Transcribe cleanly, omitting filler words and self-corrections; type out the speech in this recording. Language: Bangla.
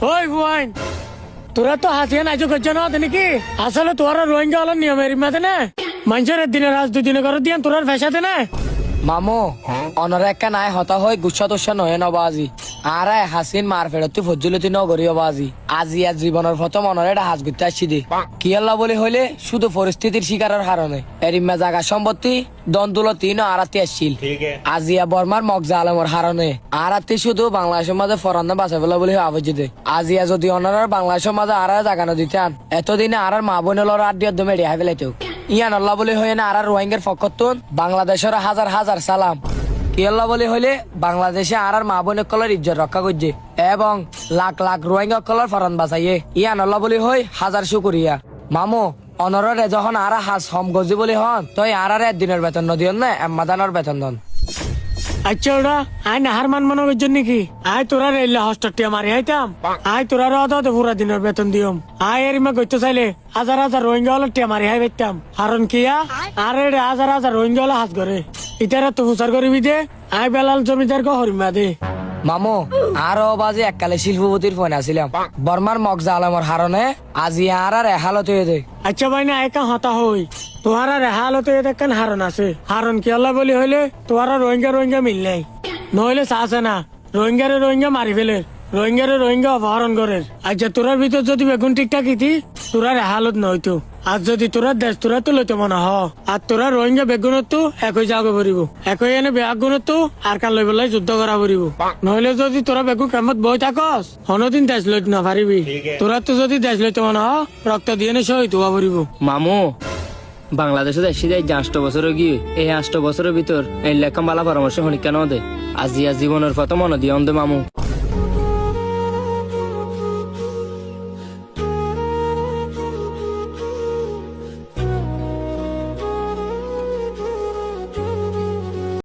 ওই বুয়াইন তোরা তো হাসিয়ে নাইজো করছো না নাকি আসলে তোরা রোহিঙ্গা হলো নিয়মের মাঝে না মানুষের দিনের রাজ দুদিনে করে দিয়ে তোরার ফেসাতে না মামু অনরে একটা নাই হতা হই গুচ্ছা তুচ্ছা নয় নবাজি আর হাসিন মার ফেরত ফজলতি নগরী বাজি আজি আজ জীবনের প্রথম অনরে এটা হাজ ঘুরতে আসছি দে কি আল্লাহ বলে হইলে শুধু পরিস্থিতির শিকারের হারণে এরিমা জাগা সম্পত্তি দন্দুলতি ন আরাতি আসছিল আজিয়া বর্মার মগজা আলমর হারণে আরাতি শুধু বাংলাদেশের মাঝে ফরান্ন বাঁচা ফেলা বলে আবজি দে আজিয়া যদি অনার বাংলাদেশের মাঝে আর জাগানো দিতেন এতদিনে আর মা বোনের আর দিয়ে দমে রেহা ফেলাইতো ইয়ান আল্লাহ বলে হই না আর রোহিঙ্গার ফকতুন বাংলাদেশের হাজার হাজার সালাম কি আল্লাহ বলে হইলে বাংলাদেশে আর মা বোনের কলার ইজ্জত রক্ষা করছে এবং লাখ লাখ রোহিঙ্গা কলার ফরান বাঁচাইয়ে ইয়ান আল্লাহ বলে হই হাজার শুকুরিয়া মামু অনরে যখন আর হাজ হম গজি বলে হন তই আর দিনের বেতন নদিয়ন না এম্মাদানোর বেতন দন আচ্ছা ওরা আই নাহার মান মনে করছেন নাকি আই তোরা রেলে হস্টটিয়া মারি আইতাম আই তোরা অত পুরা দিনের বেতন দিয়ম আই এরিমা করতে চাইলে হাজার হাজার রোহিঙ্গা হলো টিয়া মারি হাই বেতাম কারণ কিয়া আর হাজার হাজার রোহিঙ্গা হলো হাজ করে ইতারা তো হুসার করবি দে আই বেলাল জমিদার কে হরিমা দে মামু আরো বাজে এককালে শিল্পপতির ফোন আসিলাম বর্মার মগজা আলমর হারণে আজি আর এহালত হয়ে দে আচ্ছা ভাই না একা হতা হই তোহারা রেহালতে দেখেন হারণ আছে হারণ কি আল্লাহ বলি হইলে তোহারা রোহিঙ্গা রোহিঙ্গা মিল নাই নইলে চাষে না রোহিঙ্গারে রোহিঙ্গা মারি ফেলে রোহিঙ্গারে রোহিঙ্গা অপহরণ করে আচ্ছা তোরার ভিতর যদি বেগুন ঠিকঠাক ইতি তোরা রেহালত নইতো আর যদি তোরা দেশ তোরা তো লইতে মনে হ আর তোরা রোহিঙ্গা বেগুনত তো একই যাগে পড়িব একই এনে বেগুনত তো আর কাল লই পেলাই যুদ্ধ করা পড়িব নইলে যদি তোরা বেগুন কামত বই থাকস কোনদিন দেশ লইতে না পারিবি তোরা তো যদি দেশ লইতে মনে হ রক্ত দিয়ে নে শহীদ হওয়া পড়িব মামু বাংলাদেশে দেখছি যে 8 বছর গিয়ে এই 8 বছরের ভিতর এই লেখা বালা পরামর্শ শুনি কেন দে আজি জীবনের প্রথম মনে দিয়ে অন্ধ মামু